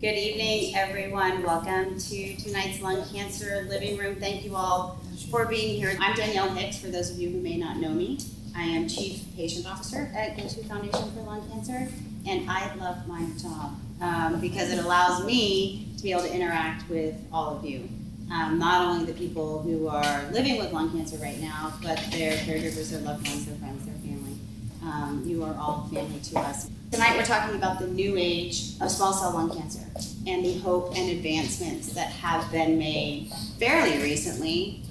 Good evening, everyone. Welcome to tonight's lung cancer living room. Thank you all for being here. I'm Danielle Hicks, for those of you who may not know me. I am Chief Patient Officer at Go-To Foundation for Lung Cancer, and I love my job because it allows me to be able to interact with all of you. Not only the people who are living with lung cancer right now, but their caregivers, their loved ones, their friends, their family. You are all family to us. Tonight we're talking about the new age of small cell lung cancer and the hope and advancements that have been made fairly recently.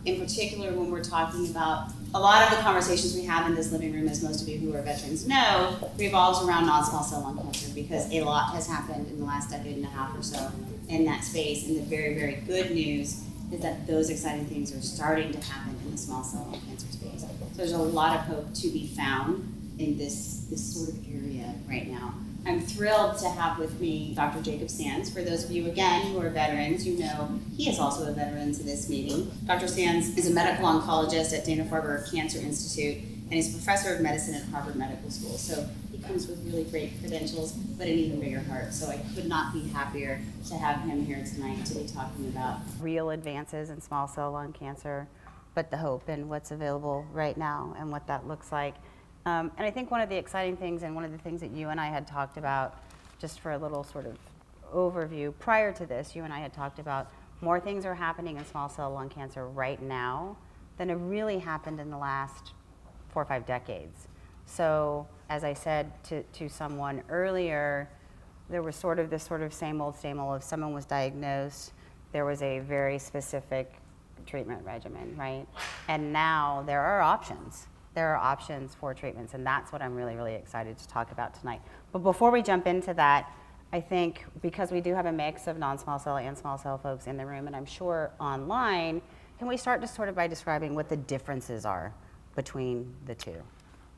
In particular, when we're talking about a lot of the conversations we have in this living room, as most of you who are veterans know, revolves around non-small cell lung cancer because a lot has happened in the last decade and a half or so in that space. And the very, very good news is that those exciting things are starting to happen in the small cell lung cancer space. So there's a lot of hope to be found in this sort of area right now. I'm thrilled to have with me Dr. Jacob Sands. For those of you, again, who are veterans, you know he is also a veteran to this meeting. Dr. Sands is a medical oncologist at Dana-Farber Cancer Institute, and he's a professor of medicine at Harvard Medical School. So he comes with really great credentials, but an even bigger heart. So I could not be happier to have him here tonight to be talking about real advances in small cell lung cancer, but the hope and what's available right now and what that looks like. And I think one of the exciting things, and one of the things that you and I had talked about, just for a little sort of overview, prior to this, you and I had talked about more things are happening in small cell lung cancer right now than have really happened in the last 4 or 5 decades. So, as I said to someone earlier, there was sort of this sort of same old, if someone was diagnosed, there was a very specific treatment regimen, right? And now there are options. There are options for treatments, and that's what I'm really, really excited to talk about tonight. But before we jump into that, I think because we do have a mix of non-small cell and small cell folks in the room, and I'm sure online, can we start just sort of by describing what the differences are between the two?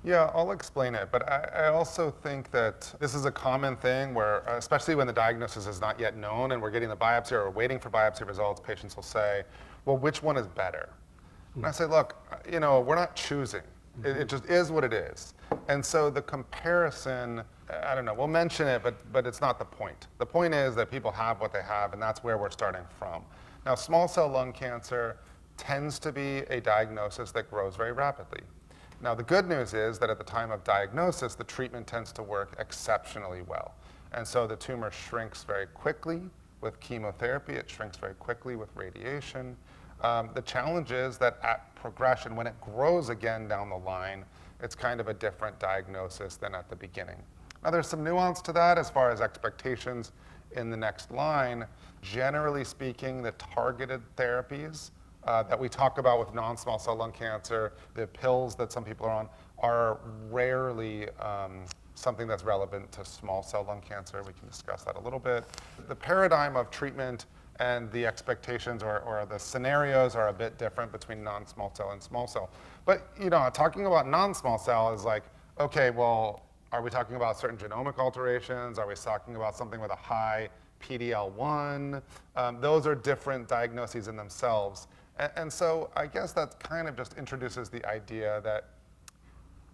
Yeah, I'll explain it, but I also think that this is a common thing where, especially when the diagnosis is not yet known and we're getting the biopsy or we're waiting for biopsy results, patients will say, well, which one is better? And I say, look, you know, we're not choosing. It just is what it is. And so the comparison, I don't know, we'll mention it, but it's not the point. The point is that people have what they have, and that's where we're starting from. Now, small cell lung cancer tends to be a diagnosis that grows very rapidly. Now, the good news is that at the time of diagnosis, the treatment tends to work exceptionally well. And so the tumor shrinks very quickly with chemotherapy. It shrinks very quickly with radiation. The challenge is that at progression, when it grows again down the line, it's kind of a different diagnosis than at the beginning. Now, there's some nuance to that as far as expectations in the next line. Generally speaking, the targeted therapies that we talk about with non-small cell lung cancer, the pills that some people are on, are rarely something that's relevant to small cell lung cancer. We can discuss that a little bit. The paradigm of treatment and the expectations or the scenarios are a bit different between non-small cell and small cell. But you know, talking about non-small cell is like, okay, well, are we talking about certain genomic alterations? Are we talking about something with a high PD-L1? Those are different diagnoses in themselves. And so I guess that kind of just introduces the idea that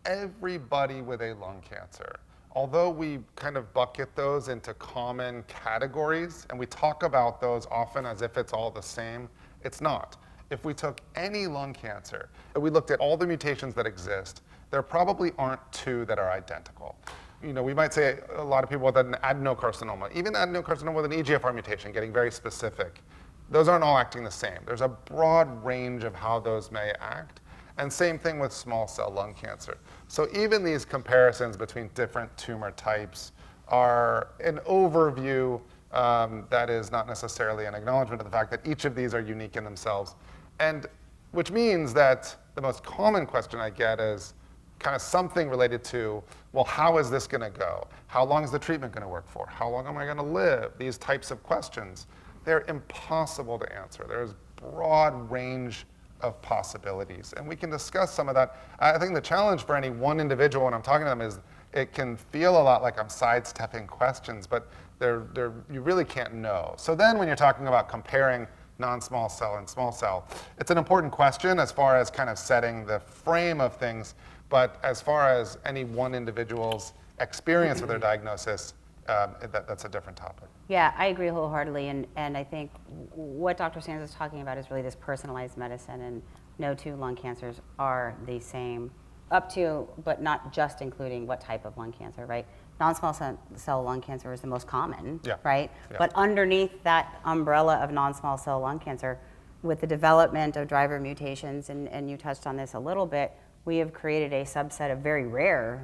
everybody with a lung cancer, although we kind of bucket those into common categories, and we talk about those often as if it's all the same, it's not. If we took any lung cancer, and we looked at all the mutations that exist, there probably aren't 2 that are identical. You know, we might say a lot of people with an adenocarcinoma, even adenocarcinoma with an EGFR mutation, getting very specific, those aren't all acting the same. There's a broad range of how those may act. And same thing with small cell lung cancer. So even these comparisons between different tumor types are an overview that is not necessarily an acknowledgement of the fact that each of these are unique in themselves. And which means that the most common question I get is kind of something related to, well, how is this gonna go? How long is the treatment gonna work for? How long am I gonna live? These types of questions. They're impossible to answer. There's broad range of possibilities. And we can discuss some of that. I think the challenge for any one individual when I'm talking to them is it can feel a lot like I'm sidestepping questions, but you really can't know. So then when you're talking about comparing non-small cell and small cell, it's an important question as far as kind of setting the frame of things, but as far as any one individual's experience with their diagnosis, that's a different topic. Yeah, I agree wholeheartedly, and I think what Dr. Sands is talking about is really this personalized medicine, and no two lung cancers are the same, up to, but not just including what type of lung cancer, right? Non-small cell lung cancer is the most common, right? Yeah. But underneath that umbrella of non-small cell lung cancer, with the development of driver mutations, and you touched on this a little bit, we have created a subset of very rare,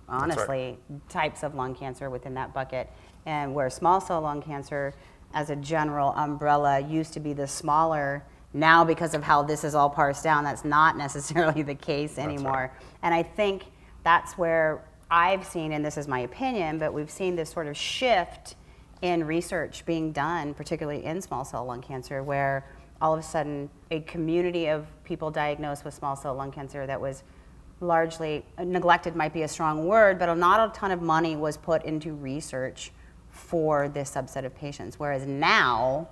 honestly, types of lung cancer within that bucket. And where small cell lung cancer, as a general umbrella, used to be the smaller, now because of how this is all parsed down, that's not necessarily the case anymore. And I think that's where I've seen, and this is my opinion, but we've seen this sort of shift in research being done, particularly in small cell lung cancer, where all of a sudden a community of people diagnosed with small cell lung cancer that was largely neglected, might be a strong word, but not a ton of money was put into research for this subset of patients, whereas now...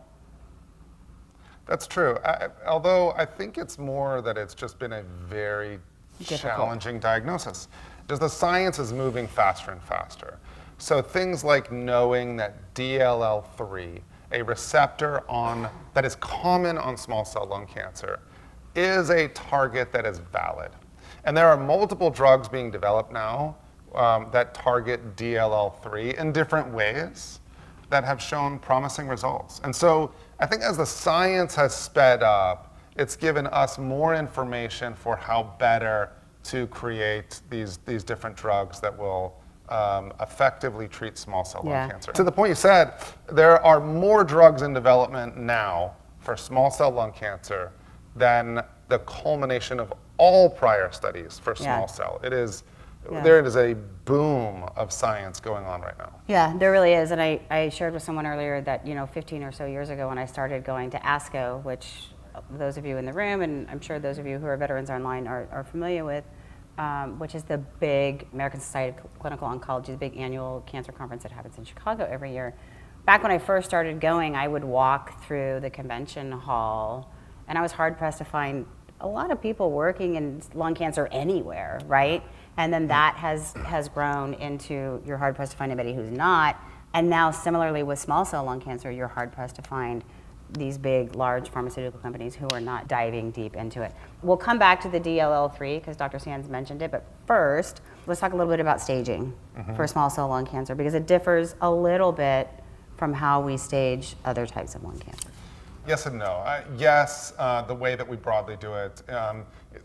That's true. Although I think it's more that it's just been a very challenging diagnosis. Because the science is moving faster and faster. So things like knowing that DLL3, a receptor that is common on small cell lung cancer, is a target that is valid. And there are multiple drugs being developed now that target DLL3 in different ways that have shown promising results. And so I think as the science has sped up, it's given us more information for how better to create these different drugs that will effectively treat small cell lung cancer. To the point you said, there are more drugs in development now for small cell lung cancer than the culmination of all prior studies for small cell. There is a boom of science going on right now. Yeah, there really is. And I shared with someone earlier that, 15 or so years ago when I started going to ASCO, which those of you in the room, and I'm sure those of you who are veterans online are familiar with, which is the big American Society of Clinical Oncology, the big annual cancer conference that happens in Chicago every year. Back when I first started going, I would walk through the convention hall, and I was hard-pressed to find a lot of people working in lung cancer anywhere, right? And then that has grown into, you're hard-pressed to find anybody who's not. And now similarly with small cell lung cancer, you're hard-pressed to find these big, large pharmaceutical companies who are not diving deep into it. We'll come back to the DLL3 because Dr. Sands mentioned it, but first, let's talk a little bit about staging for small cell lung cancer because it differs a little bit from how we stage other types of lung cancer. Yes and no. Yes, the way that we broadly do it,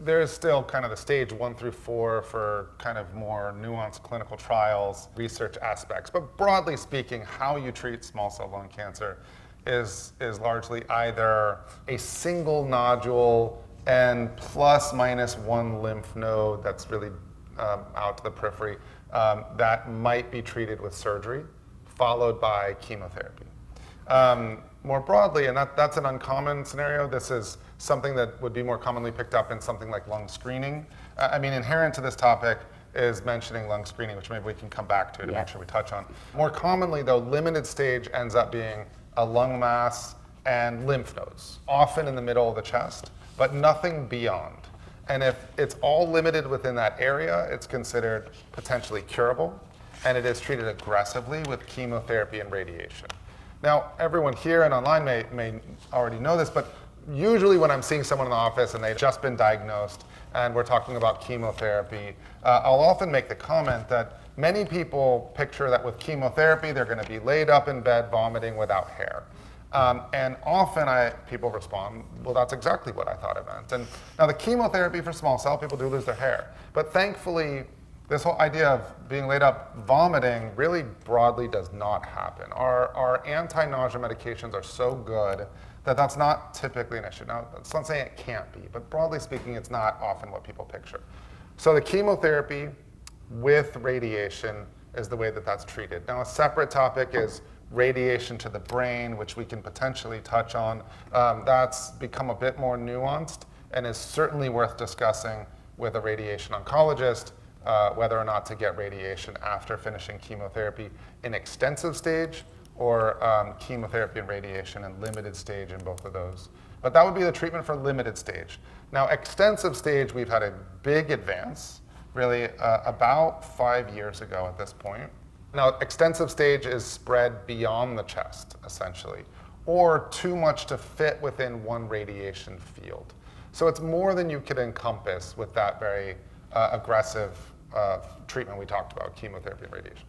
there is still kind of the stage 1 through 4 for kind of more nuanced clinical trials, research aspects. But broadly speaking, how you treat small cell lung cancer is largely either a single nodule and plus minus one lymph node that's really out to the periphery that might be treated with surgery, followed by chemotherapy. More broadly, and that's an uncommon scenario, this is something that would be more commonly picked up in something like lung screening. Inherent to this topic is mentioning lung screening, which maybe we can come back to make sure we touch on. More commonly, though, limited stage ends up being a lung mass and lymph nodes, often in the middle of the chest, but nothing beyond. And if it's all limited within that area, it's considered potentially curable, and it is treated aggressively with chemotherapy and radiation. Now, everyone here and online may already know this, but usually when I'm seeing someone in the office and they've just been diagnosed and we're talking about chemotherapy, I'll often make the comment that many people picture that with chemotherapy, they're going to be laid up in bed vomiting without hair. And often people respond, well, that's exactly what I thought it meant. And now the chemotherapy for small cell, people do lose their hair. But thankfully, this whole idea of being laid up vomiting really broadly does not happen. Our anti-nausea medications are so good that that's not typically an issue. Now, it's not saying it can't be, but broadly speaking, it's not often what people picture. So the chemotherapy with radiation is the way that that's treated. Now, a separate topic is radiation to the brain, which we can potentially touch on. That's become a bit more nuanced and is certainly worth discussing with a radiation oncologist, whether or not to get radiation after finishing chemotherapy in extensive stage or chemotherapy and radiation in limited stage in both of those. But that would be the treatment for limited stage. Now, extensive stage, we've had a big advance, really about 5 years ago at this point, Now, extensive stage is spread beyond the chest, essentially, or too much to fit within one radiation field. So it's more than you could encompass with that very aggressive treatment we talked about, chemotherapy and radiation.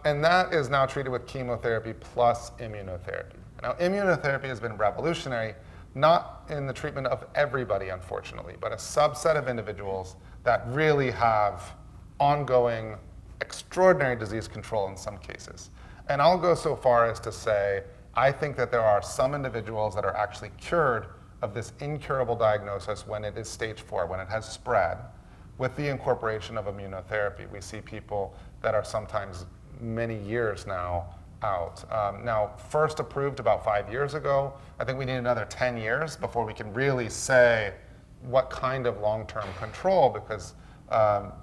And that is now treated with chemotherapy plus immunotherapy. Now, immunotherapy has been revolutionary, not in the treatment of everybody, unfortunately, but a subset of individuals that really have ongoing, extraordinary disease control in some cases. And I'll go so far as to say, I think that there are some individuals that are actually cured of this incurable diagnosis when it is stage 4, when it has spread, with the incorporation of immunotherapy. We see people that are sometimes many years now out. Now, first approved about 5 years ago. I think we need another 10 years before we can really say what kind of long-term control, because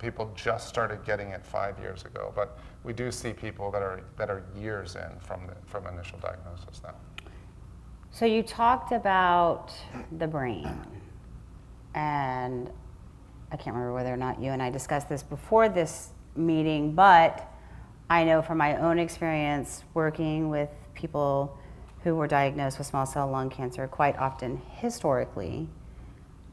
people just started getting it 5 years ago. But we do see people that are years in from initial diagnosis now. So you talked about the brain, and I can't remember whether or not you and I discussed this before this meeting, but I know from my own experience working with people who were diagnosed with small cell lung cancer, quite often historically,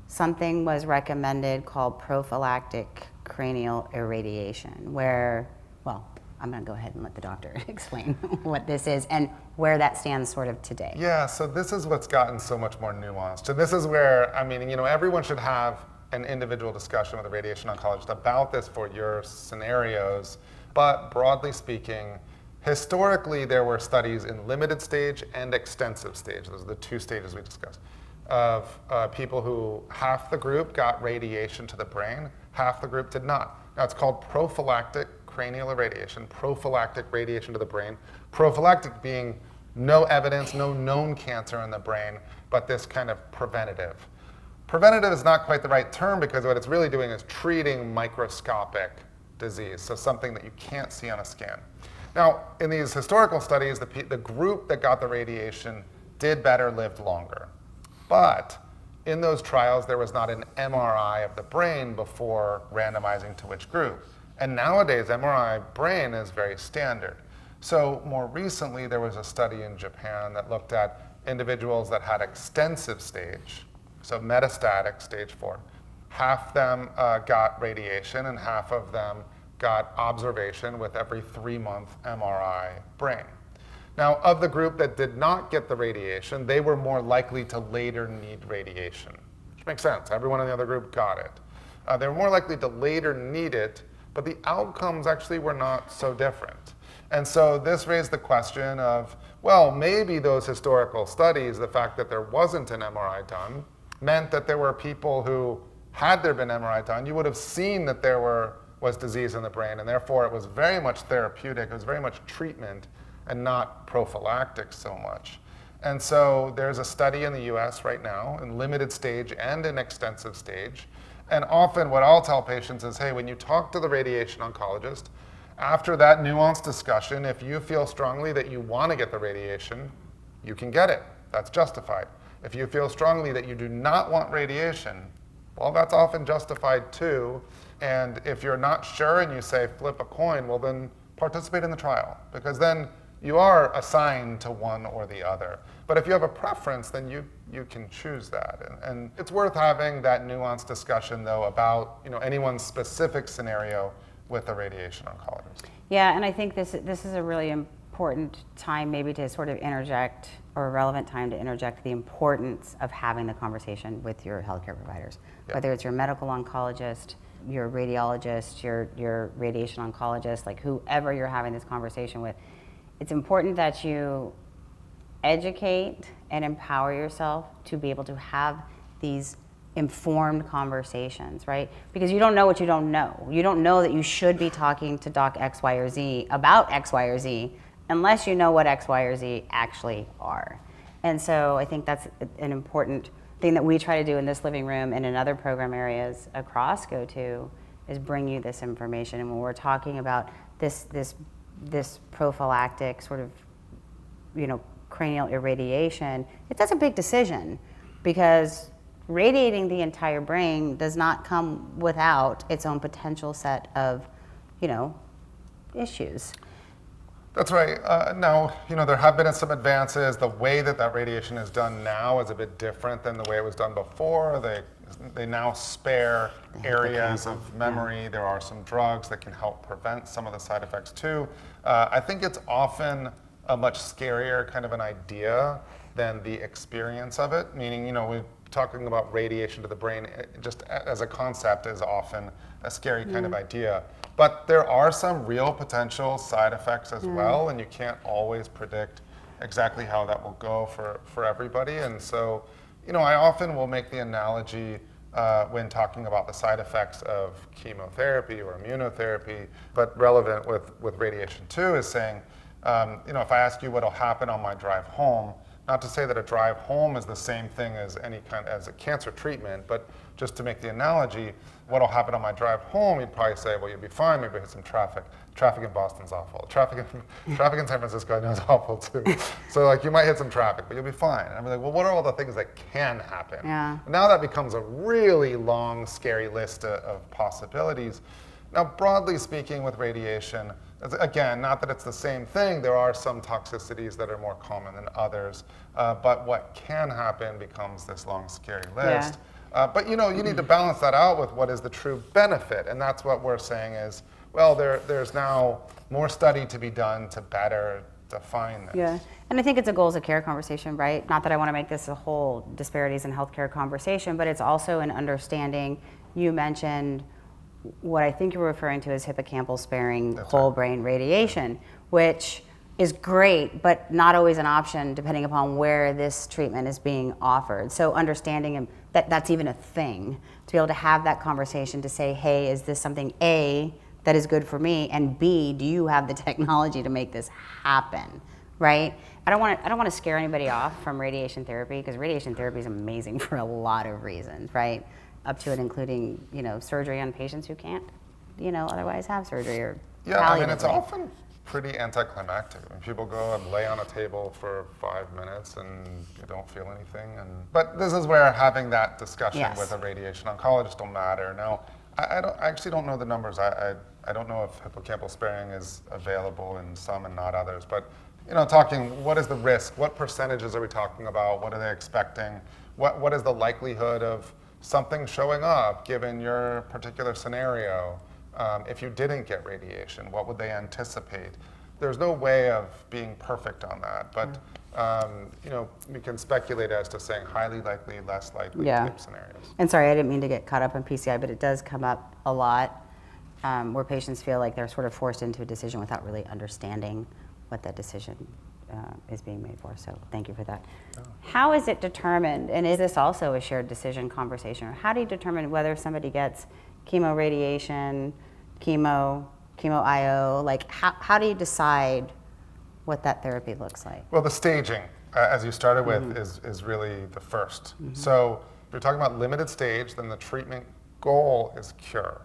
something was recommended called prophylactic cranial irradiation, where, well, I'm going to go ahead and let the doctor explain what this is and where that stands sort of today. Yeah, so this is what's gotten so much more nuanced. And this is where, I mean, everyone should have an individual discussion with a radiation oncologist about this for your scenarios. But broadly speaking, historically there were studies in limited stage and extensive stage. Those are the two stages we discussed, of people who half the group got radiation to the brain, half the group did not. Now it's called prophylactic cranial irradiation, prophylactic radiation to the brain. Prophylactic being no evidence, no known cancer in the brain, but this kind of preventative. Preventative is not quite the right term, because what it's really doing is treating microscopic disease, so something that you can't see on a scan. Now, in these historical studies, the group that got the radiation did better, lived longer. But in those trials, there was not an MRI of the brain before randomizing to which group. And nowadays, MRI brain is very standard. So more recently, there was a study in Japan that looked at individuals that had extensive stage, so metastatic stage 4. Half them got radiation and half of them got observation with every 3-month MRI brain. Now, of the group that did not get the radiation, they were more likely to later need radiation, which makes sense. Everyone in the other group got it. They were more likely to later need it, but the outcomes actually were not so different. And so this raised the question of, well, maybe those historical studies, the fact that there wasn't an MRI done, meant that there were people who, had there been MRI done, you would have seen that there was disease in the brain, and therefore it was very much therapeutic, it was very much treatment, and not prophylactic so much. And so there's a study in the US right now, in limited stage and in extensive stage. And often what I'll tell patients is, hey, when you talk to the radiation oncologist, after that nuanced discussion, if you feel strongly that you want to get the radiation, you can get it. That's justified. If you feel strongly that you do not want radiation, well, that's often justified too. And if you're not sure and you say flip a coin, well then participate in the trial, because then you are assigned to one or the other. But if you have a preference, then you can choose that. And it's worth having that nuanced discussion though about anyone's specific scenario with a radiation oncologist. Yeah, and I think this is a really important time maybe to sort of interject, or a relevant time to interject the importance of having the conversation with your healthcare providers, whether it's your medical oncologist, your radiologist, your radiation oncologist, like whoever you're having this conversation with. It's important that you educate and empower yourself to be able to have these informed conversations, right? Because you don't know what you don't know. You don't know that you should be talking to Doc X, Y, or Z about X, Y, or Z unless you know what X, Y, or Z actually are. And so I think that's an important thing that we try to do in this living room and in other program areas across GoTo, is bring you this information. And when we're talking about this prophylactic sort of, cranial irradiation, that's a big decision, because radiating the entire brain does not come without its own potential set of, issues. That's right. Now, there have been some advances. The way that radiation is done now is a bit different than the way it was done before. They now spare areas of memory. There are some drugs that can help prevent some of the side effects too. I think it's often a much scarier kind of an idea than the experience of it, meaning, we're talking about radiation to the brain just as a concept is often a scary kind of idea. But there are some real potential side effects as well, and you can't always predict exactly how that will go for everybody. And so, I often will make the analogy when talking about the side effects of chemotherapy or immunotherapy, but relevant with radiation too, is saying, if I ask you what'll happen on my drive home, not to say that a drive home is the same thing as as a cancer treatment, but just to make the analogy, what'll happen on my drive home, you'd probably say, well, you'll be fine, maybe hit some traffic. Traffic in Boston's awful. Traffic in San Francisco, I know, is awful too. So you might hit some traffic, but you'll be fine. And I'm like, well, what are all the things that can happen? Yeah. Now that becomes a really long, scary list of possibilities. Now, broadly speaking with radiation, again, not that it's the same thing, there are some toxicities that are more common than others, but what can happen becomes this long, scary list. But you need to balance that out with what is the true benefit, and that's what we're saying is, well, there's now more study to be done to better define this. Yeah, and I think it's a goals of care conversation, right? Not that I want to make this a whole disparities in healthcare conversation, but it's also an understanding. You mentioned what I think you're referring to as hippocampal sparing whole brain radiation, which is great, but not always an option depending upon where this treatment is being offered. So understanding that that's even a thing, to be able to have that conversation to say, hey, is this something A, that is good for me, and B, do you have the technology to make this happen, right? I don't want to scare anybody off from radiation therapy, because radiation therapy is amazing for a lot of reasons, right? Up to and including, surgery on patients who can't, otherwise have surgery or it's often pretty anticlimactic. When people go and lay on a table for 5 minutes and you don't feel anything. But this is where having that discussion with a radiation oncologist will matter. Now, I actually don't know the numbers. I don't know if hippocampal sparing is available in some and not others. But talking, what is the risk? What percentages are we talking about? What are they expecting? What is the likelihood of something showing up given your particular scenario? If you didn't get radiation, what would they anticipate? There's no way of being perfect on that, but we can speculate as to saying highly likely, less likely type scenarios. And sorry, I didn't mean to get caught up on PCI, but it does come up a lot where patients feel like they're sort of forced into a decision without really understanding what that decision is being made for. So thank you for that. How is it determined, and is this also a shared decision conversation, or how do you determine whether somebody gets chemo radiation, chemo IO? How do you decide what that therapy looks like? Well, the staging, as you started with, is really the first. So if you're talking about limited stage, then the treatment goal is cure,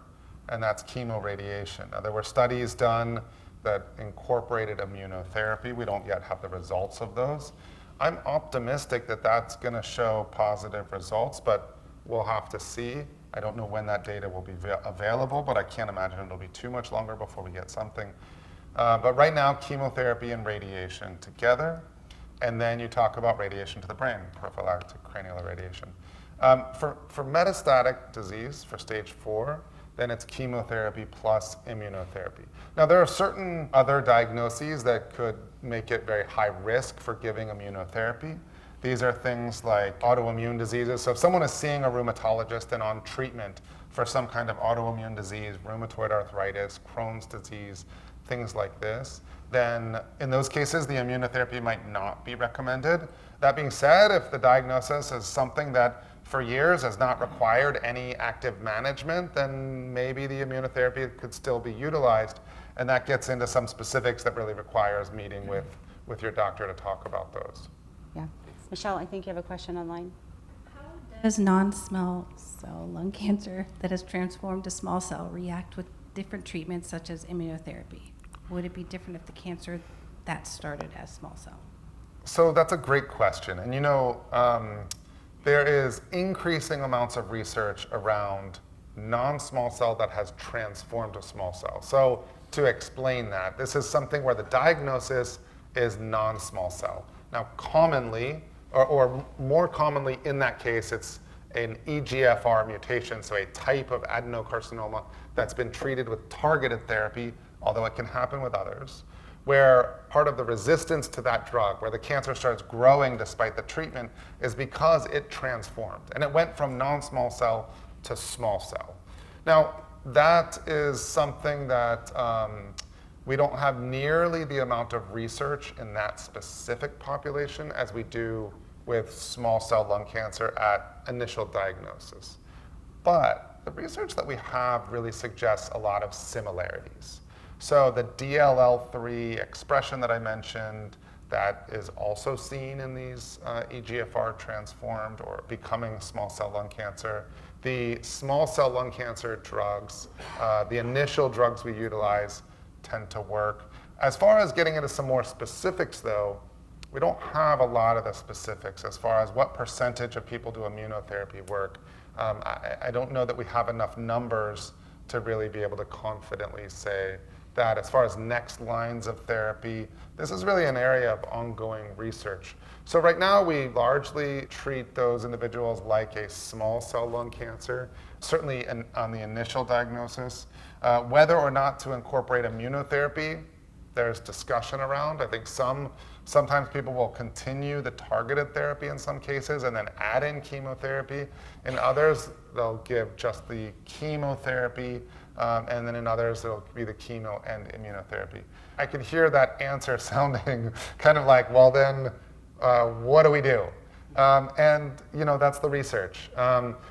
and that's chemo radiation. Now, there were studies done that incorporated immunotherapy. We don't yet have the results of those. I'm optimistic that that's going to show positive results, but we'll have to see. I don't know when that data will be available, but I can't imagine it'll be too much longer before we get something. But right now, chemotherapy and radiation together, and then you talk about radiation to the brain, prophylactic cranial irradiation. For metastatic disease, for stage 4, then it's chemotherapy plus immunotherapy. Now, there are certain other diagnoses that could make it very high risk for giving immunotherapy. These are things like autoimmune diseases. So if someone is seeing a rheumatologist and on treatment for some kind of autoimmune disease, rheumatoid arthritis, Crohn's disease, things like this, then in those cases, the immunotherapy might not be recommended. That being said, if the diagnosis is something that for years has not required any active management, then maybe the immunotherapy could still be utilized. And that gets into some specifics that really requires meeting with your doctor to talk about those. Yeah. Michelle, I think you have a question online. How does non-small cell lung cancer that has transformed to small cell react with different treatments such as immunotherapy? Would it be different if the cancer that started as small cell? So that's a great question. And there is increasing amounts of research around non-small cell that has transformed to small cell. So to explain that. This is something where the diagnosis is non-small cell. Now, commonly, or more commonly in that case, it's an EGFR mutation, so a type of adenocarcinoma that's been treated with targeted therapy, although it can happen with others, where part of the resistance to that drug, where the cancer starts growing despite the treatment, is because it transformed. And it went from non-small cell to small cell. Now, that is something that we don't have nearly the amount of research in that specific population as we do with small cell lung cancer at initial diagnosis. But the research that we have really suggests a lot of similarities. So the DLL3 expression that I mentioned, that is also seen in these EGFR transformed or becoming small cell lung cancer. The small cell lung cancer drugs, the initial drugs we utilize tend to work. As far as getting into some more specifics though, we don't have a lot of the specifics as far as what percentage of people do immunotherapy work. I don't know that we have enough numbers to really be able to confidently say that. As far as next lines of therapy, this is really an area of ongoing research. So right now we largely treat those individuals like a small cell lung cancer, certainly on the initial diagnosis. Whether or not to incorporate immunotherapy, there's discussion around. I think sometimes people will continue the targeted therapy in some cases and then add in chemotherapy. In others, they'll give just the chemotherapy, and then in others, it'll be the chemo and immunotherapy. I could hear that answer sounding kind of like, well then, what do we do? And that's the research.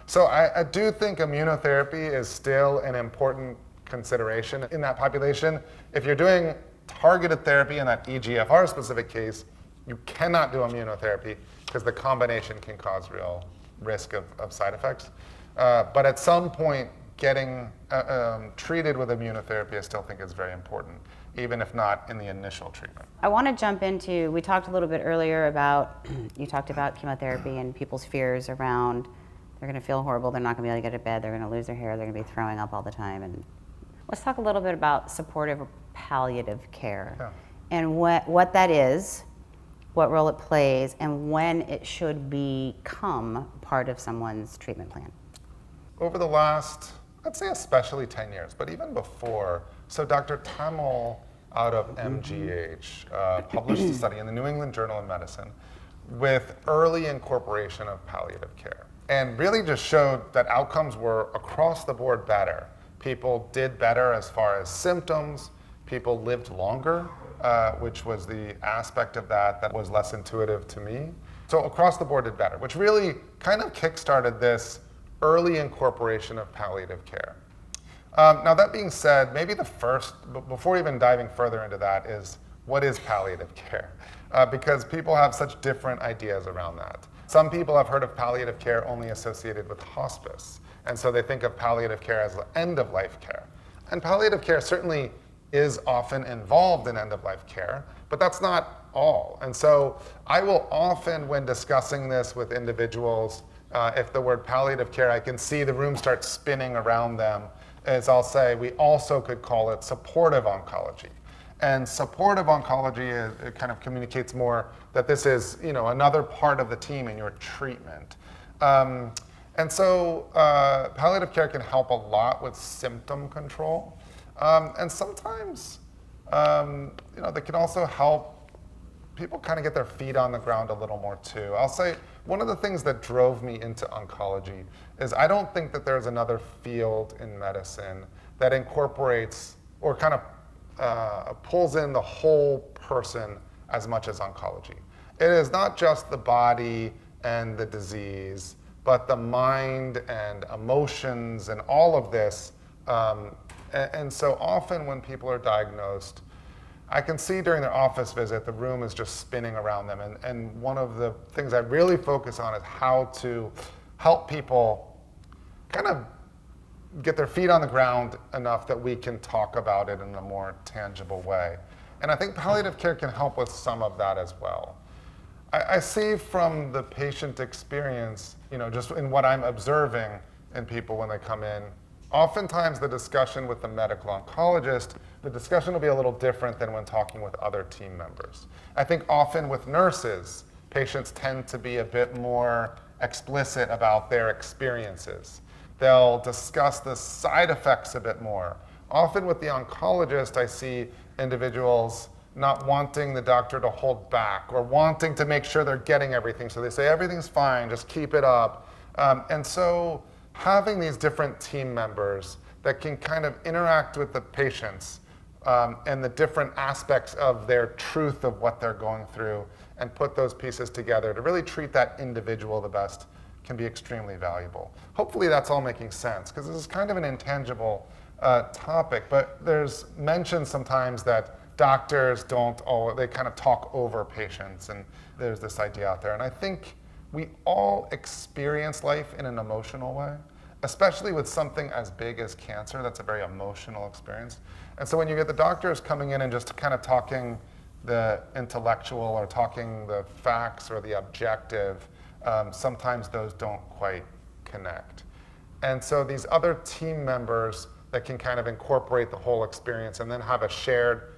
So I do think immunotherapy is still an important consideration in that population. If you're doing targeted therapy in that EGFR specific case, you cannot do immunotherapy because the combination can cause real risk of side effects. But at some point, getting treated with immunotherapy I still think is very important, even if not in the initial treatment. I want to jump into, we talked a little bit earlier about, you talked about chemotherapy and people's fears around they're going to feel horrible, they're not going to be able to get out of bed, they're going to lose their hair, they're going to be throwing up all the time. And let's talk a little bit about supportive or palliative care, Yeah. and what that is, what role it plays, and when it should become part of someone's treatment plan. Over the last, I'd say especially 10 years, but even before, so Dr. Tamil out of MGH published a study in the New England Journal of Medicine with early incorporation of palliative care, and really just showed that outcomes were across the board better. People did better as far as symptoms, people lived longer, which was the aspect of that was less intuitive to me. So across the board did better, which really kind of kickstarted this early incorporation of palliative care. Now that being said, maybe the first, before even diving further into that, is what is palliative care? Because people have such different ideas around that. Some people have heard of palliative care only associated with hospice, and so they think of palliative care as end-of-life care. And palliative care certainly is often involved in end-of-life care, but that's not all. And so I will often, when discussing this with individuals, if the word palliative care, I can see the room start spinning around them, as I'll say, we also could call it supportive oncology. And supportive oncology it kind of communicates more that this is another part of the team in your treatment. And so palliative care can help a lot with symptom control. And sometimes they can also help people kind of get their feet on the ground a little more too. I'll say one of the things that drove me into oncology is I don't think that there's another field in medicine that incorporates or kind of pulls in the whole person as much as oncology. It is not just the body and the disease, but the mind and emotions and all of this. And so often when people are diagnosed, I can see during their office visit, the room is just spinning around them. And one of the things I really focus on is how to help people kind of get their feet on the ground enough that we can talk about it in a more tangible way. And I think palliative care can help with some of that as well. I see from the patient experience, just in what I'm observing in people when they come in, oftentimes the discussion with the medical oncologist the discussion will be a little different than when talking with other team members. I think often with nurses, patients tend to be a bit more explicit about their experiences. They'll discuss the side effects a bit more. Often with the oncologist, I see individuals not wanting the doctor to hold back or wanting to make sure they're getting everything. So they say, everything's fine, just keep it up. And so having these different team members that can kind of interact with the patients and the different aspects of their truth of what they're going through and put those pieces together to really treat that individual the best can be extremely valuable. Hopefully that's all making sense, because this is kind of an intangible topic, but there's mentioned sometimes that doctors they kind of talk over patients, and there's this idea out there. And I think we all experience life in an emotional way, especially with something as big as cancer. That's a very emotional experience. And so when you get the doctors coming in and just kind of talking the intellectual or talking the facts or the objective, sometimes those don't quite connect. And so these other team members that can kind of incorporate the whole experience and then have a shared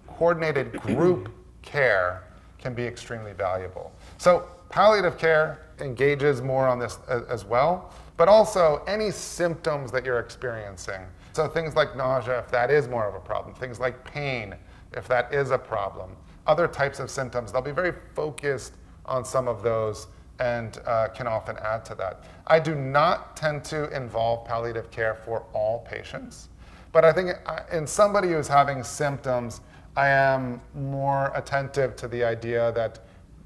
coordinated group care can be extremely valuable. So palliative care engages more on this as well, but also any symptoms that you're experiencing. So things like nausea, if that is more of a problem, things like pain, if that is a problem, other types of symptoms, they'll be very focused on some of those and can often add to that. I do not tend to involve palliative care for all patients, but I think in somebody who's having symptoms, I am more attentive to the idea that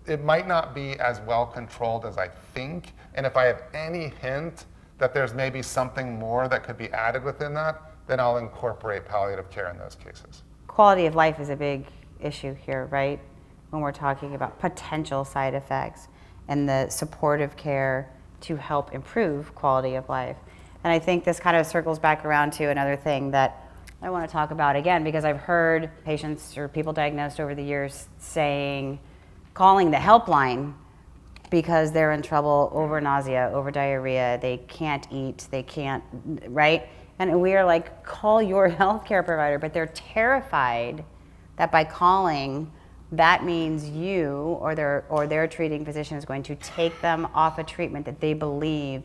it might not be as well controlled as I think, and if I have any hint that there's maybe something more that could be added within that, then I'll incorporate palliative care in those cases. Quality of life is a big issue here, right? When we're talking about potential side effects and the supportive care to help improve quality of life. And I think this kind of circles back around to another thing that I want to talk about again, because I've heard patients or people diagnosed over the years calling the helpline because they're in trouble over nausea, over diarrhea, they can't eat, they can't, right? And we are like, call your healthcare provider, but they're terrified that by calling, that means you or their treating physician is going to take them off a treatment that they believe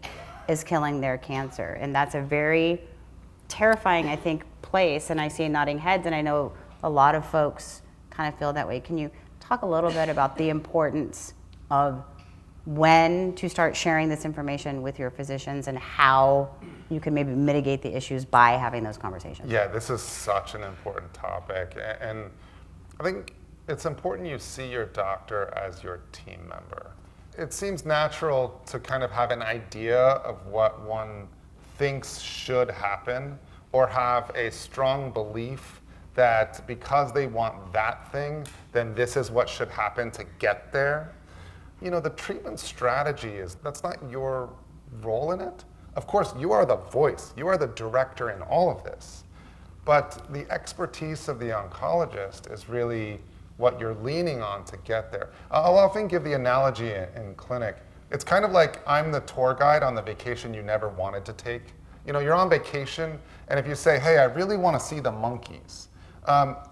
is killing their cancer. And that's a very terrifying, I think, place. And I see nodding heads, and I know a lot of folks kind of feel that way. Can you talk a little bit about the importance of when to start sharing this information with your physicians and how you can maybe mitigate the issues by having those conversations? Yeah, this is such an important topic. And I think it's important you see your doctor as your team member. It seems natural to kind of have an idea of what one thinks should happen, or have a strong belief that because they want that thing, then this is what should happen to get there. You know, the treatment strategy that's not your role in it. Of course, you are the voice, you are the director in all of this. But the expertise of the oncologist is really what you're leaning on to get there. I'll often give the analogy in clinic. It's kind of like I'm the tour guide on the vacation you never wanted to take. You know, you're on vacation, and if you say, hey, I really want to see the monkeys,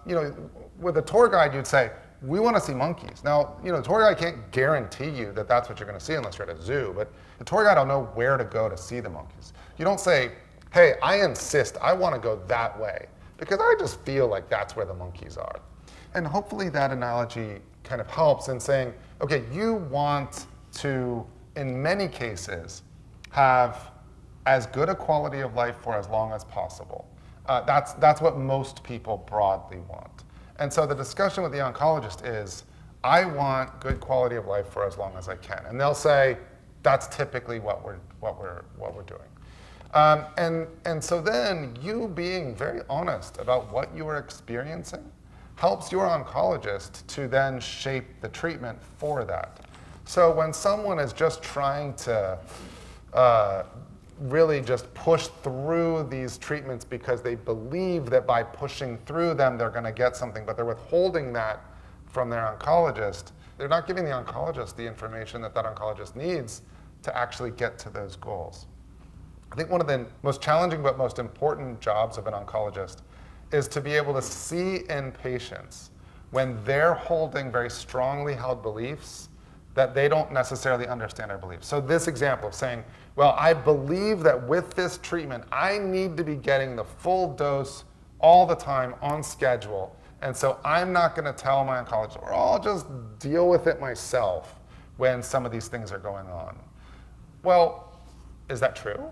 you know, with a tour guide, you'd say, we want to see monkeys. Now, you know, the tour guide can't guarantee you that that's what you're going to see unless you're at a zoo, but the tour guide will know where to go to see the monkeys. You don't say, hey, I insist, I want to go that way, because I just feel like that's where the monkeys are. And hopefully that analogy kind of helps in saying, okay, you want to, in many cases, have as good a quality of life for as long as possible. That's what most people broadly want. And so the discussion with the oncologist is, I want good quality of life for as long as I can. And they'll say, that's typically what we're doing. And so then you being very honest about what you are experiencing helps your oncologist to then shape the treatment for that. So when someone is just trying to really just push through these treatments because they believe that by pushing through them they're going to get something, but they're withholding that from their oncologist, they're not giving the oncologist the information that oncologist needs to actually get to those goals. I think one of the most challenging but most important jobs of an oncologist is to be able to see in patients when they're holding very strongly held beliefs that they don't necessarily understand our beliefs. So this example of saying, well, I believe that with this treatment, I need to be getting the full dose all the time on schedule. And so I'm not going to tell my oncologist, or I'll just deal with it myself when some of these things are going on. Well, is that true?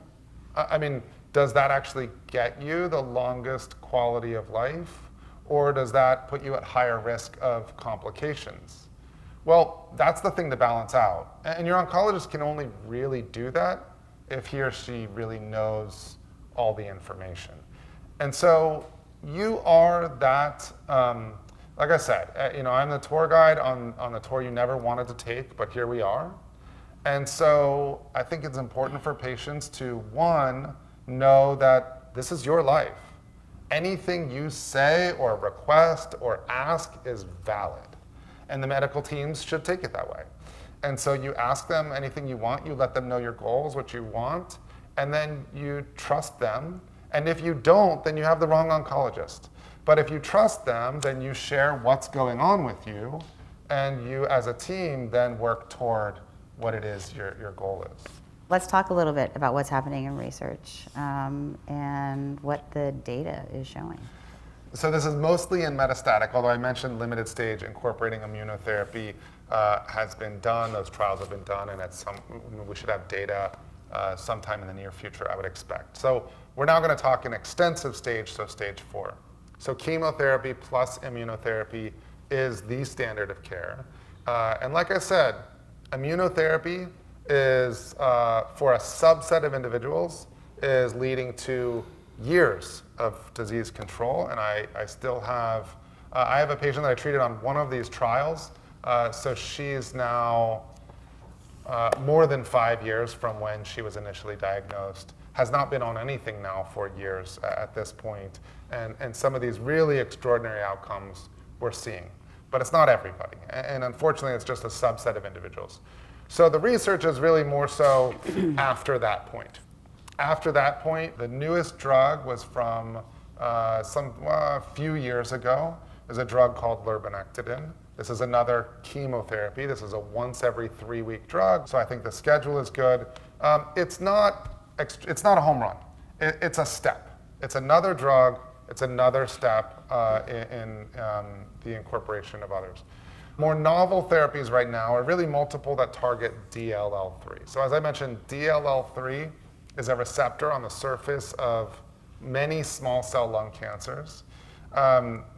I mean, does that actually get you the longest quality of life? Or does that put you at higher risk of complications? Well, that's the thing to balance out. And your oncologist can only really do that if he or she really knows all the information. And so you are that, like I said, I'm the tour guide on the tour you never wanted to take, but here we are. And so I think it's important for patients to, one, know that this is your life. Anything you say or request or ask is valid. And the medical teams should take it that way. And so you ask them anything you want, you let them know your goals, what you want, and then you trust them. And if you don't, then you have the wrong oncologist. But if you trust them, then you share what's going on with you, and you as a team then work toward what it is your goal is. Let's talk a little bit about what's happening in research and what the data is showing. So this is mostly in metastatic, although I mentioned limited stage incorporating immunotherapy has been done. Those trials have been done, and we should have data sometime in the near future, I would expect. So we're now going to talk in extensive stage, so stage 4. So chemotherapy plus immunotherapy is the standard of care. And like I said, immunotherapy is, for a subset of individuals, is leading to years of disease control. And I still have, I have a patient that I treated on one of these trials. So she's now more than 5 years from when she was initially diagnosed, has not been on anything now for years at this point. And some of these really extraordinary outcomes we're seeing. But it's not everybody. And unfortunately, it's just a subset of individuals. So the research is really more so after that point. After that point, the newest drug was from a few years ago. There's a drug called lurbinectedin. This is another chemotherapy. This is a once every 3-week drug. So I think the schedule is good. It's not a home run. It's a step. It's another drug. It's another step in the incorporation of others. More novel therapies right now are really multiple that target DLL3. So as I mentioned, DLL3 is a receptor on the surface of many small cell lung cancers.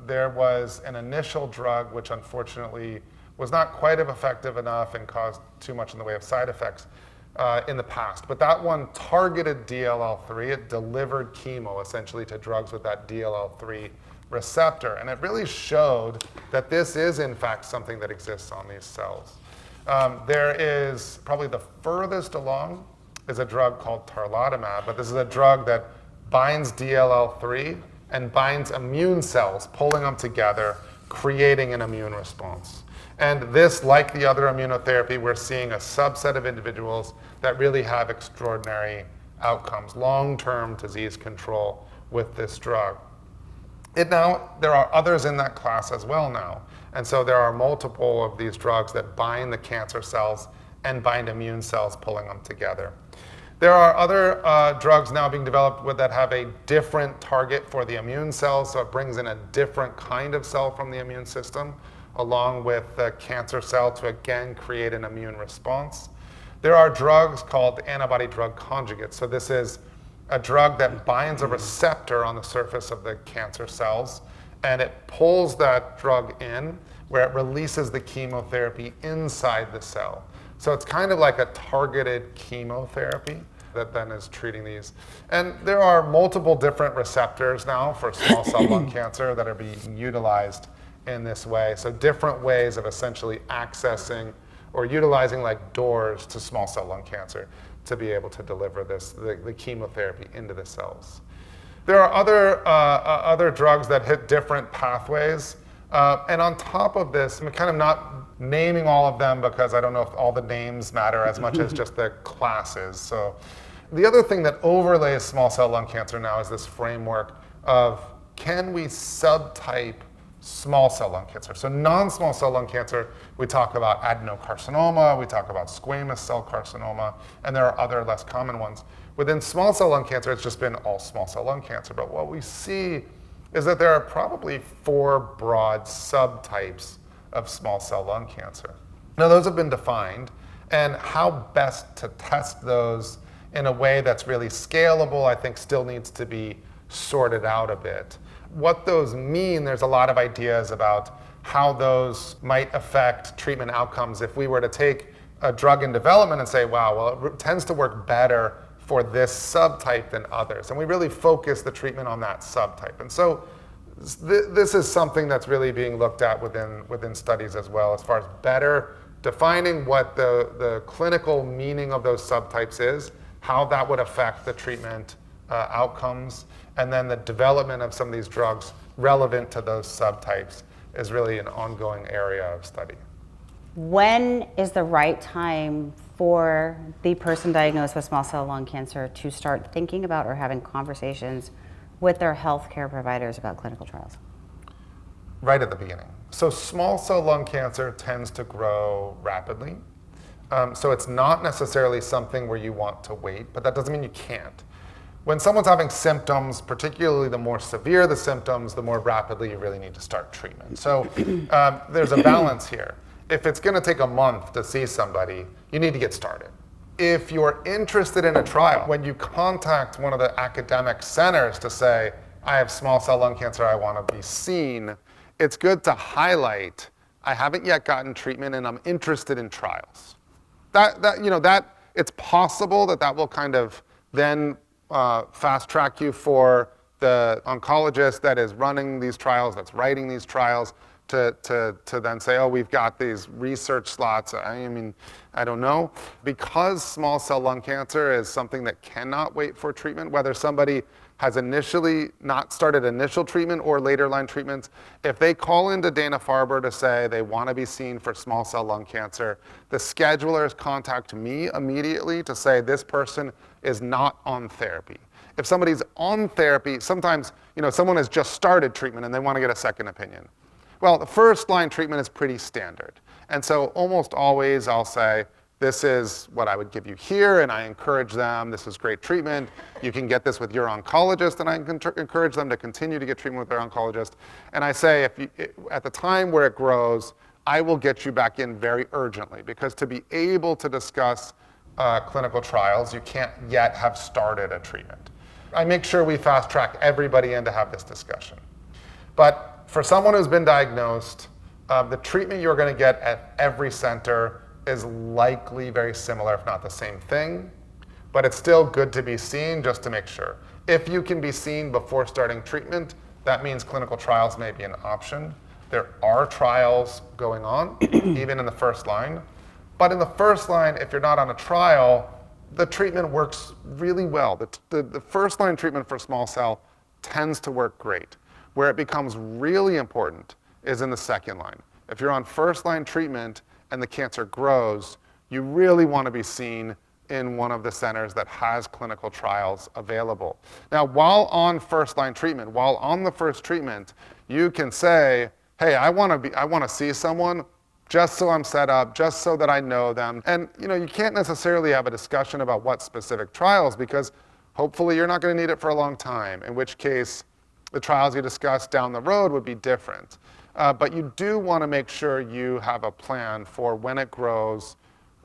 There was an initial drug which unfortunately was not quite effective enough and caused too much in the way of side effects in the past. But that one targeted DLL3. It delivered chemo essentially to drugs with that DLL3 receptor. And it really showed that this is in fact something that exists on these cells. There is probably the furthest along is a drug called tarlatamab, but this is a drug that binds DLL3 and binds immune cells, pulling them together, creating an immune response. And this, like the other immunotherapy, we're seeing a subset of individuals that really have extraordinary outcomes, long-term disease control with this drug. There are others in that class as well now. And so there are multiple of these drugs that bind the cancer cells and bind immune cells, pulling them together. There are other drugs now being developed that have a different target for the immune cells, so it brings in a different kind of cell from the immune system, along with the cancer cell to again create an immune response. There are drugs called antibody-drug conjugates. So this is a drug that binds a receptor on the surface of the cancer cells, and it pulls that drug in where it releases the chemotherapy inside the cell. So it's kind of like a targeted chemotherapy that then is treating these. And there are multiple different receptors now for small cell lung cancer that are being utilized in this way. So different ways of essentially accessing or utilizing like doors to small cell lung cancer to be able to deliver the chemotherapy into the cells. There are other drugs that hit different pathways. And on top of this, I'm kind of not naming all of them because I don't know if all the names matter as much as just the classes. So the other thing that overlays small cell lung cancer now is this framework of can we subtype small cell lung cancer? So non-small cell lung cancer, we talk about adenocarcinoma, we talk about squamous cell carcinoma, and there are other less common ones. Within small cell lung cancer, it's just been all small cell lung cancer. But what we see is that there are probably 4 broad subtypes of small cell lung cancer. Now, those have been defined, and how best to test those in a way that's really scalable, I think still needs to be sorted out a bit. What those mean, there's a lot of ideas about how those might affect treatment outcomes if we were to take a drug in development and say, wow, well, it tends to work better for this subtype than others. And we really focus the treatment on that subtype. And so this is something that's really being looked at within studies as well, as far as better defining what the clinical meaning of those subtypes is, how that would affect the treatment outcomes, and then the development of some of these drugs relevant to those subtypes is really an ongoing area of study. When is the right time for the person diagnosed with small cell lung cancer to start thinking about or having conversations with their healthcare providers about clinical trials? Right at the beginning. So small cell lung cancer tends to grow rapidly. So it's not necessarily something where you want to wait, but that doesn't mean you can't. When someone's having symptoms, particularly the more severe the symptoms, the more rapidly you really need to start treatment. So there's a balance here. If it's going to take a month to see somebody, you need to get started. If you're interested in a trial, when you contact one of the academic centers to say, I have small cell lung cancer, I want to be seen, it's good to highlight, I haven't yet gotten treatment and I'm interested in trials. It's possible that will kind of then fast track you for the oncologist that is running these trials, that's writing these trials, to then say, oh, we've got these research slots. I mean, I don't know. Because small cell lung cancer is something that cannot wait for treatment, whether somebody has initially not started initial treatment or later line treatments, if they call into Dana-Farber to say they want to be seen for small cell lung cancer, the schedulers contact me immediately to say this person is not on therapy. If somebody's on therapy, sometimes someone has just started treatment and they want to get a second opinion. Well, the first line treatment is pretty standard. And so almost always I'll say, this is what I would give you here, and I encourage them, this is great treatment. You can get this with your oncologist, and I encourage them to continue to get treatment with their oncologist. And I say, at the time where it grows, I will get you back in very urgently, because to be able to discuss clinical trials, you can't yet have started a treatment. I make sure we fast track everybody in to have this discussion. But for someone who's been diagnosed, the treatment you're going to get at every center is likely very similar, if not the same thing. But it's still good to be seen just to make sure. If you can be seen before starting treatment, that means clinical trials may be an option. There are trials going on, even in the first line. But in the first line, if you're not on a trial, the treatment works really well. The first line treatment for small cell tends to work great. Where it becomes really important is in the second line. If you're on first line treatment and the cancer grows, you really want to be seen in one of the centers that has clinical trials available. Now, while on first line treatment, while on the first treatment, you can say, hey, I want to see someone just so I'm set up, just so that I know them. And you can't necessarily have a discussion about what specific trials, because hopefully you're not going to need it for a long time, in which case the trials you discuss down the road would be different. But you do want to make sure you have a plan for when it grows,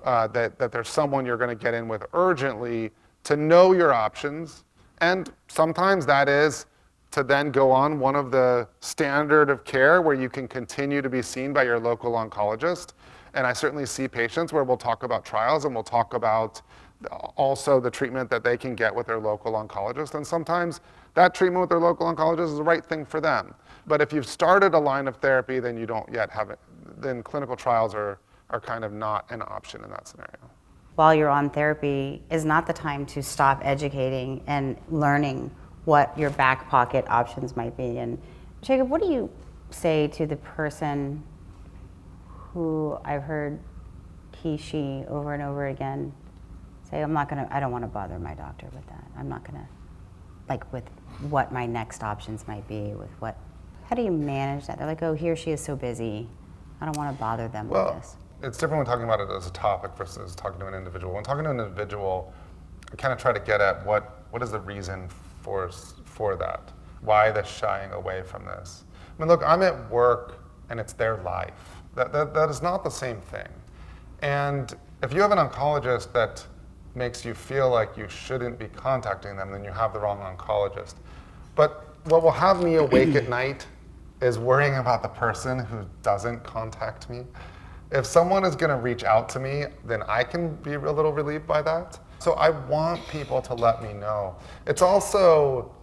that there's someone you're going to get in with urgently to know your options. And sometimes that is to then go on one of the standard of care where you can continue to be seen by your local oncologist. And I certainly see patients where we'll talk about trials and we'll talk about also the treatment that they can get with their local oncologist. And sometimes that treatment with their local oncologist is the right thing for them. But if you've started a line of therapy, then you don't yet have it. Then clinical trials are kind of not an option in that scenario. While you're on therapy is not the time to stop educating and learning what your back pocket options might be. And Jacob, what do you say to the person who I've heard he, she over and over again say, I don't want to bother my doctor with that. I'm not going to like with what my next options might be, with what, how do you manage that? They're like, oh, he or she is so busy. I don't want to bother them with this. It's different when talking about it as a topic versus talking to an individual. When talking to an individual, I kind of try to get at what is the reason for that? Why they're shying away from this? I mean, look, I'm at work and it's their life. That is not the same thing. And if you have an oncologist that makes you feel like you shouldn't be contacting them, then you have the wrong oncologist. But what will have me awake at night is worrying about the person who doesn't contact me. If someone is going to reach out to me, then I can be a little relieved by that. So I want people to let me know. It's also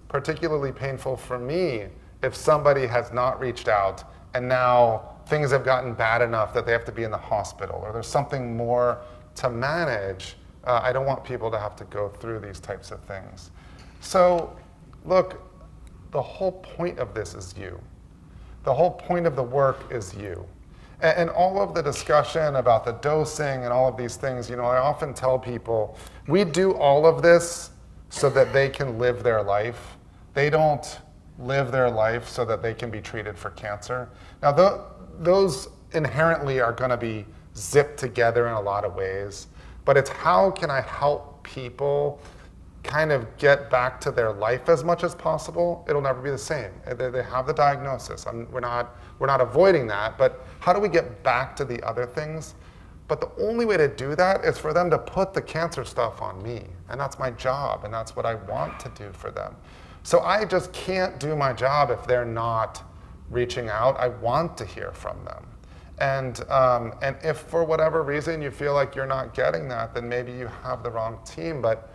particularly painful for me if somebody has not reached out and now things have gotten bad enough that they have to be in the hospital or there's something more to manage. I don't want people to have to go through these types of things. So look, the whole point of this is you. The whole point of the work is you. And all of the discussion about the dosing and all of these things, I often tell people, we do all of this so that they can live their life. They don't live their life so that they can be treated for cancer. Now, those inherently are going to be zipped together in a lot of ways, but it's how can I help people kind of get back to their life as much as possible. It'll never be the same. They have the diagnosis. We're not avoiding that, but how do we get back to the other things? But the only way to do that is for them to put the cancer stuff on me, and that's my job, and that's what I want to do for them. So I just can't do my job if they're not reaching out. I want to hear from them. And if for whatever reason you feel like you're not getting that, then maybe you have the wrong team, but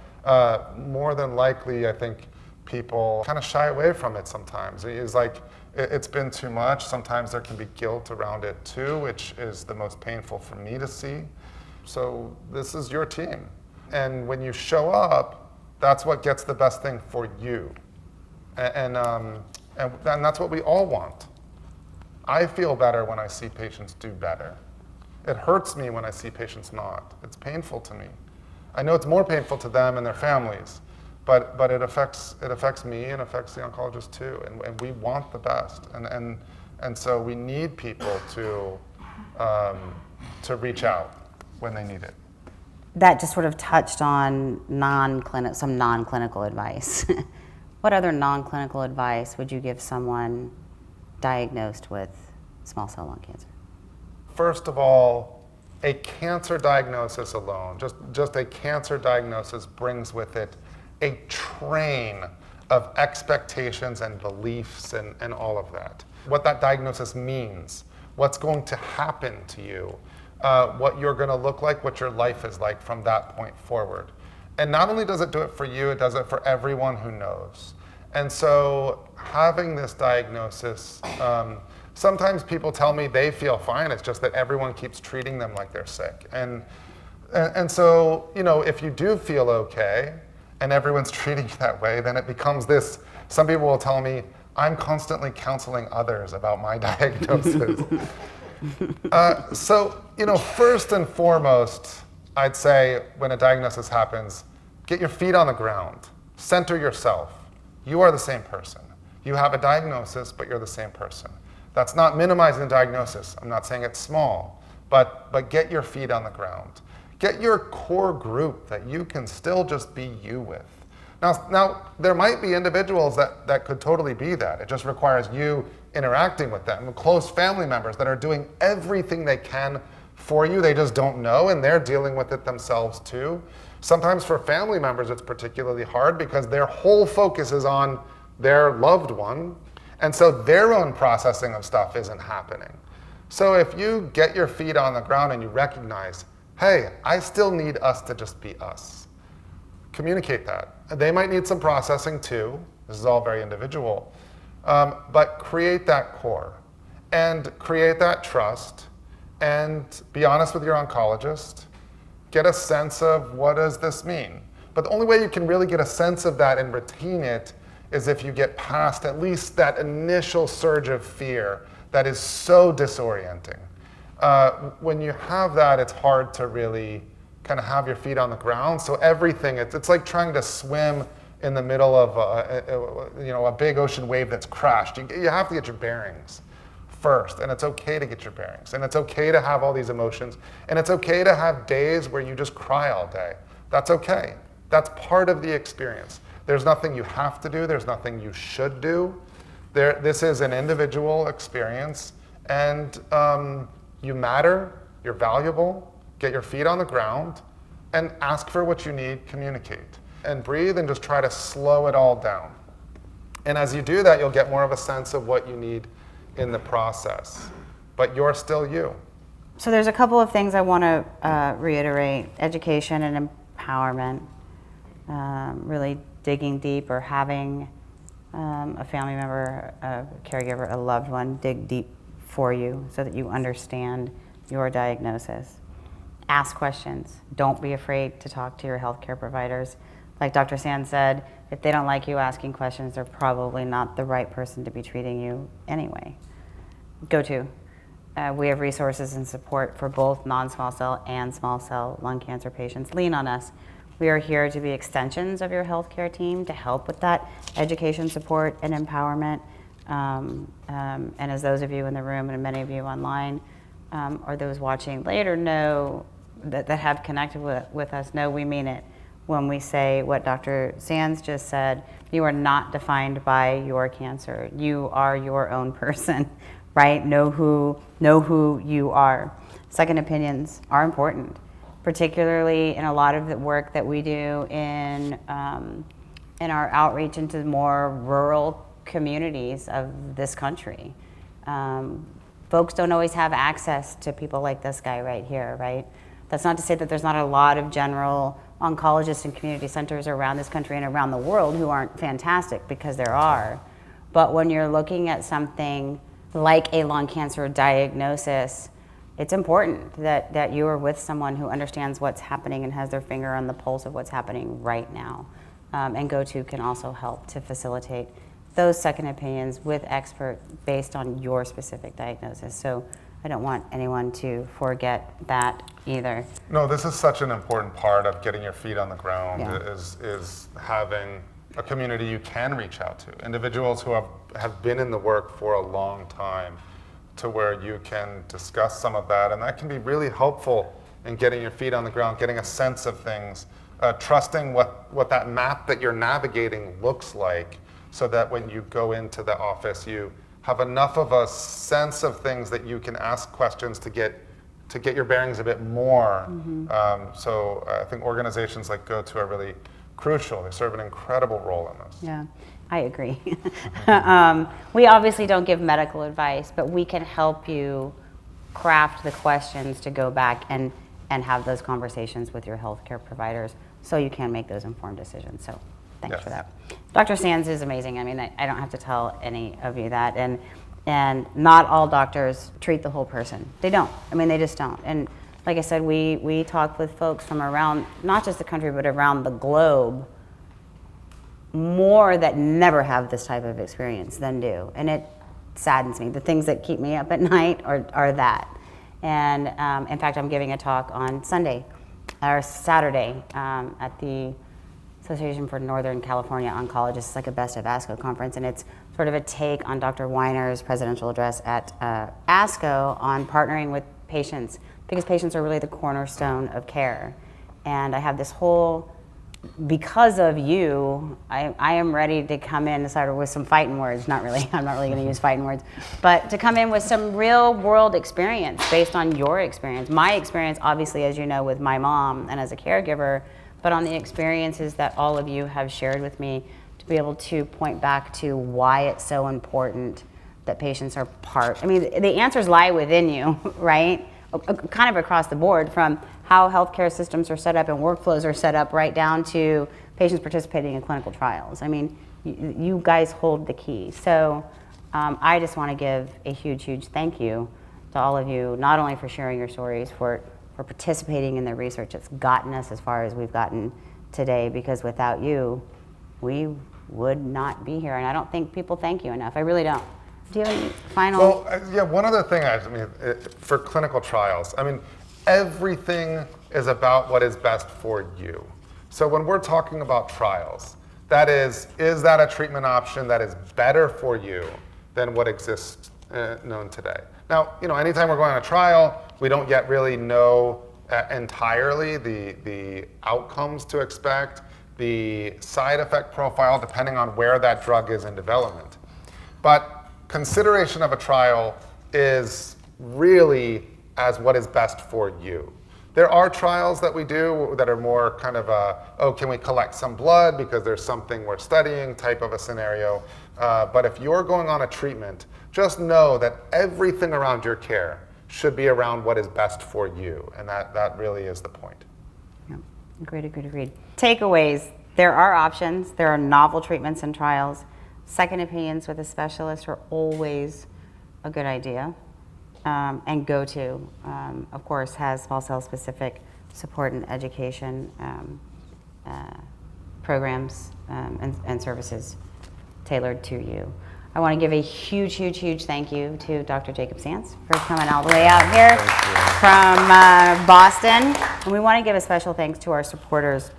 more than likely, I think people kind of shy away from it sometimes. It's like, it's been too much. Sometimes there can be guilt around it too, which is the most painful for me to see. So this is your team. And when you show up, that's what gets the best thing for you. And that's what we all want. I feel better when I see patients do better. It hurts me when I see patients not. It's painful to me. I know it's more painful to them and their families, but it affects me and affects the oncologist too, and we want the best, and so we need people to reach out when they need it. That just sort of touched on some non-clinical advice. What other non-clinical advice would you give someone diagnosed with small cell lung cancer? First of all, a cancer diagnosis alone, just a cancer diagnosis brings with it a train of expectations and beliefs and all of that. What that diagnosis means, what's going to happen to you, what you're going to look like, what your life is like from that point forward. And not only does it do it for you, it does it for everyone who knows. And so having this diagnosis, sometimes people tell me they feel fine, it's just that everyone keeps treating them like they're sick. And so, if you do feel okay, and everyone's treating you that way, then it becomes this, some people will tell me, I'm constantly counseling others about my diagnosis. So, first and foremost, I'd say when a diagnosis happens, get your feet on the ground, center yourself. You are the same person. You have a diagnosis, but you're the same person. That's not minimizing the diagnosis. I'm not saying it's small, but get your feet on the ground. Get your core group that you can still just be you with. Now there might be individuals that could totally be that. It just requires you interacting with them, close family members that are doing everything they can for you. They just don't know, and they're dealing with it themselves too. Sometimes for family members, it's particularly hard because their whole focus is on their loved one, and so their own processing of stuff isn't happening. So if you get your feet on the ground and you recognize, hey, I still need us to just be us. Communicate that. They might need some processing too. This is all very individual. But create that core and create that trust and be honest with your oncologist. Get a sense of what does this mean. But the only way you can really get a sense of that and retain it is if you get past at least that initial surge of fear that is so disorienting. When you have that, it's hard to really kind of have your feet on the ground. So everything, it's like trying to swim in the middle of a big ocean wave that's crashed. You have to get your bearings first, and it's okay to get your bearings, and it's okay to have all these emotions, and it's okay to have days where you just cry all day. That's okay. That's part of the experience. There's nothing you have to do. There's nothing you should do. This is an individual experience, and you matter. You're valuable. Get your feet on the ground, and ask for what you need. Communicate, and breathe, and just try to slow it all down. And as you do that, you'll get more of a sense of what you need in the process. But you're still you. So there's a couple of things I want to reiterate. Education and empowerment, really digging deep, or having a family member, a caregiver, a loved one dig deep for you so that you understand your diagnosis. Ask questions. Don't be afraid to talk to your healthcare providers. Like Dr. Sands said, if they don't like you asking questions, they're probably not the right person to be treating you anyway. Go to. We have resources and support for both non-small cell and small cell lung cancer patients. Lean on us. We are here to be extensions of your healthcare team to help with that education, support, and empowerment. And as those of you in the room and many of you online, or those watching later know that have connected with us, know we mean it when we say what Dr. Sands just said. You are not defined by your cancer. You are your own person, right? Know who you are. Second opinions are important, particularly in a lot of the work that we do in our outreach into more rural communities of this country. Folks don't always have access to people like this guy right here, right? That's not to say that there's not a lot of general oncologists and community centers around this country and around the world who aren't fantastic, because there are. But when you're looking at something like a lung cancer diagnosis, it's important that you are with someone who understands what's happening and has their finger on the pulse of what's happening right now. And GoTo can also help to facilitate those second opinions with expert based on your specific diagnosis. So I don't want anyone to forget that either. No, this is such an important part of getting your feet on the ground. Yeah. is having a community you can reach out to, individuals who have been in the work for a long time, to where you can discuss some of that, and that can be really helpful in getting your feet on the ground, getting a sense of things, trusting what that map that you're navigating looks like, so that when you go into the office, you have enough of a sense of things that you can ask questions to get your bearings a bit more. So I think organizations like GoTo are really crucial. They serve an incredible role in this. Yeah, I agree. We obviously don't give medical advice, but we can help you craft the questions to go back and have those conversations with your healthcare providers so you can make those informed decisions. So thanks for that. Dr. Sands is amazing. I mean, I don't have to tell any of you that. And not all doctors treat the whole person. They don't. I mean, they just don't. And like I said, we talk with folks from around, not just the country, but around the globe, more that never have this type of experience than do. And it saddens me. The things that keep me up at night are that. And in fact, I'm giving a talk on Saturday at the Association for Northern California Oncologists. It's like a Best of ASCO conference, and it's sort of a take on Dr. Weiner's presidential address at ASCO on partnering with patients, because patients are really the cornerstone of care. And I have this whole, because of you, I am ready to come in sort of with some fighting words. Not really, I'm not really going to use fighting words, but to come in with some real world experience based on your experience. My experience, obviously, as you know, with my mom and as a caregiver, but on the experiences that all of you have shared with me, to be able to point back to why it's so important that patients are part. I mean, the answers lie within you, right? Kind of across the board, from how healthcare systems are set up and workflows are set up, right down to patients participating in clinical trials. I mean, you guys hold the key. So I just want to give a huge, huge thank you to all of you, not only for sharing your stories, for participating in the research that's gotten us as far as we've gotten today, because without you, we would not be here. And I don't think people thank you enough. I really don't. Do you have any final? Well, yeah, one other thing, for clinical trials, everything is about what is best for you. So when we're talking about trials, That is that a treatment option that is better for you than what exists known today? Now, anytime we're going on a trial, we don't yet really know entirely the outcomes to expect, the side effect profile, depending on where that drug is in development. But consideration of a trial is really as what is best for you. There are trials that we do that are more kind of can we collect some blood because there's something we're studying type of a scenario. But if you're going on a treatment, just know that everything around your care should be around what is best for you. And that really is the point. Yeah. Agreed. Takeaways. There are options. There are novel treatments and trials. Second opinions with a specialist are always a good idea. And go-to, of course, has small cell specific support and education programs and services tailored to you. I want to give a huge thank you to Dr. Jacob Sands for coming all the way out here from Boston. And we want to give a special thanks to our supporters,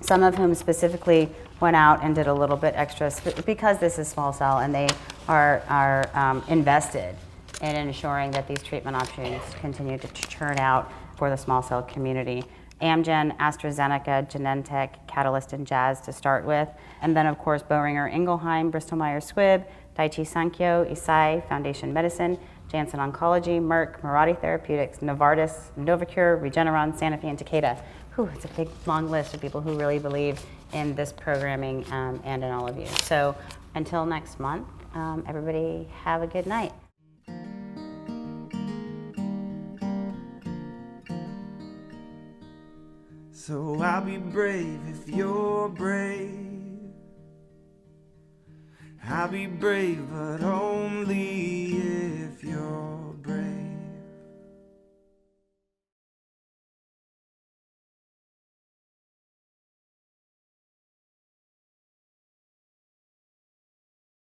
some of whom specifically went out and did a little bit extra because this is small cell and they are invested in ensuring that these treatment options continue to churn out for the small cell community. Amgen, AstraZeneca, Genentech, Catalyst, and Jazz to start with. And then, of course, Boehringer Ingelheim, Bristol Myers Squibb, Daiichi Sankyo, Eisai, Foundation Medicine, Janssen Oncology, Merck, Mirati Therapeutics, Novartis, Novocure, Regeneron, Sanofi, and Takeda. It's a big, long list of people who really believe in this programming and in all of you. So until next month, everybody have a good night. So I'll be brave if you're brave. I'll be brave, but only if you're